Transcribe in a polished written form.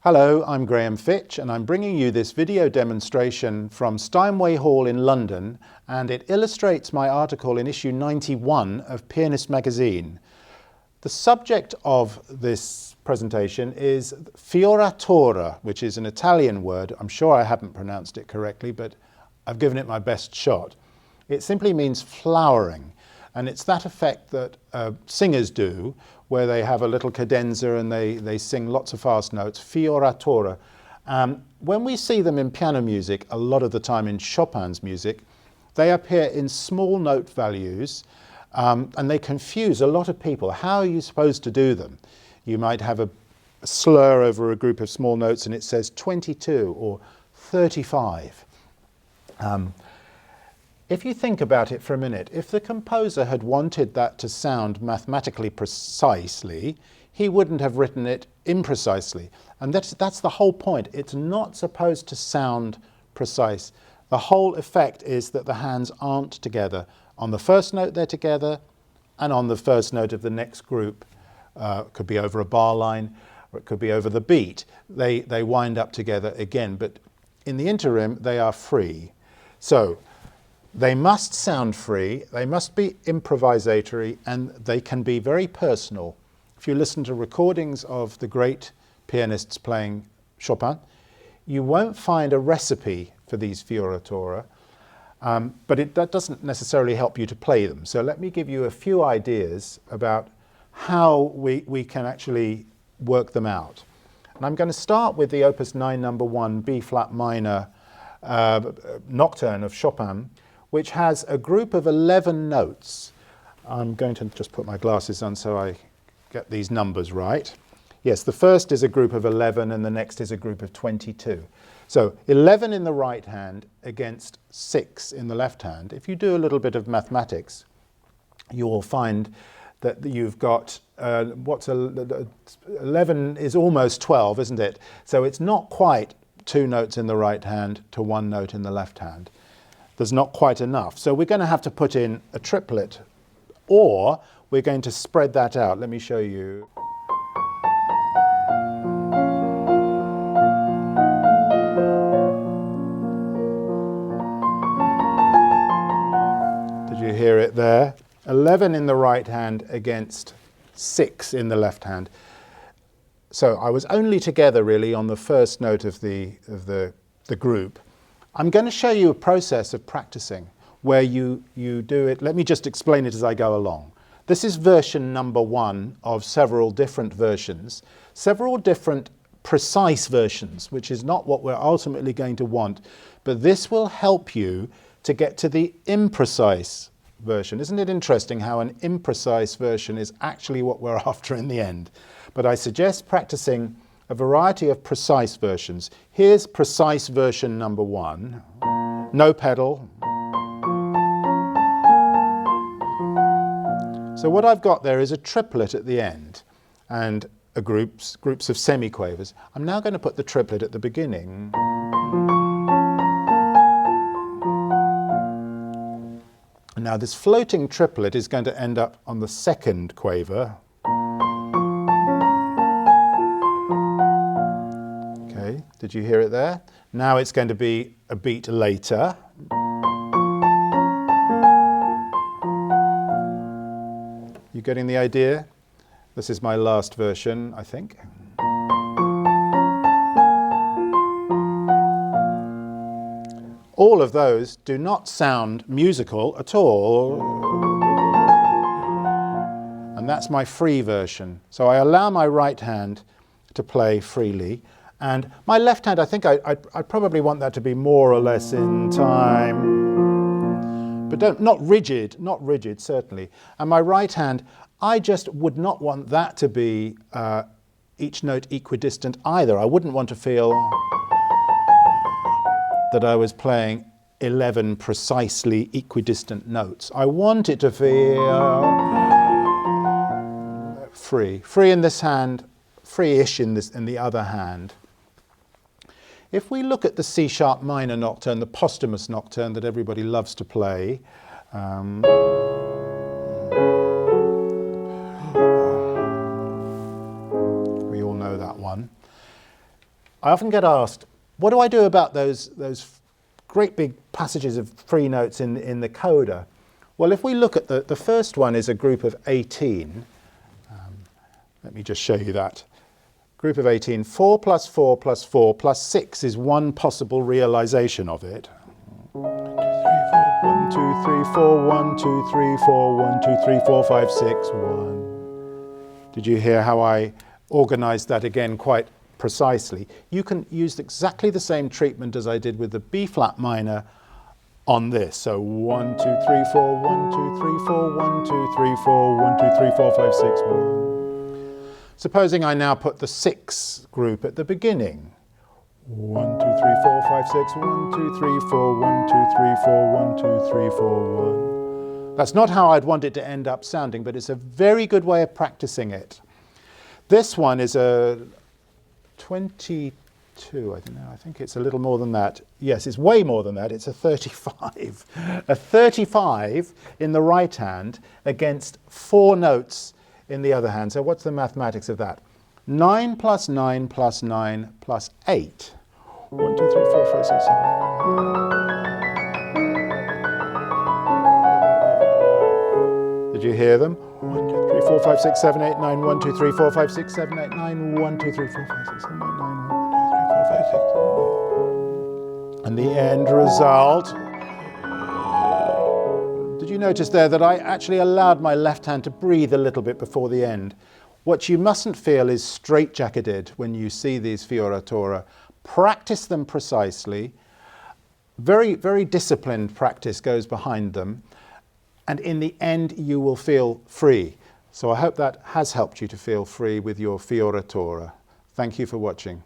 Hello, I'm Graham Fitch and I'm bringing you this video demonstration from Steinway Hall in London, and it illustrates my article in issue 91 of Pianist magazine. The subject of this presentation is fioritura, which is an Italian word. I'm sure I haven't pronounced it correctly, but I've given it my best shot. It simply means flowering, and it's that effect that singers do, where they have a little cadenza and they sing lots of fast notes, fioritura. When we see them in piano music, a lot of the time in Chopin's music, they appear in small note values, and they confuse a lot of people. How are you supposed to do them? You might have a slur over a group of small notes and it says 22 or 35. If you think about it for a minute, if the composer had wanted that to sound mathematically precisely, he wouldn't have written it imprecisely. And that's the whole point. It's not supposed to sound precise. The whole effect is that the hands aren't together. On the first note they're together, and on the first note of the next group, it could be over a bar line, or it could be over the beat, they wind up together again. But in the interim, they are free. So they must sound free, they must be improvisatory, and they can be very personal. If you listen to recordings of the great pianists playing Chopin, you won't find a recipe for these fioritura, but that doesn't necessarily help you to play them. So let me give you a few ideas about how we can actually work them out. And I'm going to start with the Opus 9 number 1 B-flat minor nocturne of Chopin, which has a group of 11 notes. I'm going to just put my glasses on so I get these numbers right. Yes, the first is a group of 11 and the next is a group of 22. So 11 in the right hand against 6 in the left hand. If you do a little bit of mathematics, you will find that you've got, 11 is almost 12, isn't it? So it's not quite 2 notes in the right hand to 1 note in the left hand. There's not quite enough. So we're going to have to put in a triplet, or we're going to spread that out. Let me show you. Did you hear it there? 11 in the right hand against 6 in the left hand. So I was only together really on the first note of the group. I'm going to show you a process of practicing where you do it. Let me just explain it as I go along. This is version number 1 of several different versions, several different precise versions, which is not what we're ultimately going to want, but this will help you to get to the imprecise version. Isn't it interesting how an imprecise version is actually what we're after in the end? But I suggest practicing a variety of precise versions. Here's precise version number 1. No pedal. So what I've got there is a triplet at the end and groups of semiquavers. I'm now going to put the triplet at the beginning. And now this floating triplet is going to end up on the second quaver. Did you hear it there? Now it's going to be a beat later. You getting the idea? This is my last version, I think. All of those do not sound musical at all. And that's my free version. So I allow my right hand to play freely. And my left hand, I think I probably want that to be more or less in time, but not rigid, certainly. And my right hand, I just would not want that to be each note equidistant either. I wouldn't want to feel that I was playing 11 precisely equidistant notes. I want it to feel free. Free in this hand, free-ish in the other hand. If we look at the C-sharp minor nocturne, the posthumous nocturne that everybody loves to play, we all know that one. I often get asked, what do I do about those great big passages of free notes in the coda? Well, if we look at the first one is a group of 18. Let me just show you that. Group of 18, 4 plus 4 plus 4 plus 6 is one possible realization of it. 1, 2, 3, 4, 1, 2, 3, 4, 1, 2, 3, 4, 5, 6, 1. Did you hear how I organized that again quite precisely? You can use exactly the same treatment as I did with the B flat minor on this. So 1, 2, 3, 4, 1, 2, 3, 4, 1, 2, 3, 4, 1, 2, 3, 4, 5, 6, 1. Supposing I now put the 6 group at the beginning. 1, 2, 3, 4, 5, 6, 1, 2, 3, 4, 1, 2, 3, 4, 1, 2, 3, 4, 1. That's not how I'd want it to end up sounding, but it's a very good way of practicing it. This one is a 22, I don't know, I think it's a little more than that. Yes, it's way more than that, it's a 35. A 35 in the right hand against 4 notes in the other hand. So what's the mathematics of that? 9 plus 9 plus 9 plus 8. 1, 2, 3, 4, 5, 6, 7. Did you hear them? 1, 2, 3, 4, 5, 6, 7, 8, 9, 1, 2, 3, 4, 5, 6, 7, 8, 9, 1, 2, 3, 4, 5, 6, 7, 8, 9, 1, 2, 3, 4, 5, 6, 7, 8. And the end result. Did you notice there that I actually allowed my left hand to breathe a little bit before the end? What you mustn't feel is straitjacketed when you see these fioritura. Practice them precisely. Very, very disciplined practice goes behind them. And in the end, you will feel free. So I hope that has helped you to feel free with your fioritura. Thank you for watching.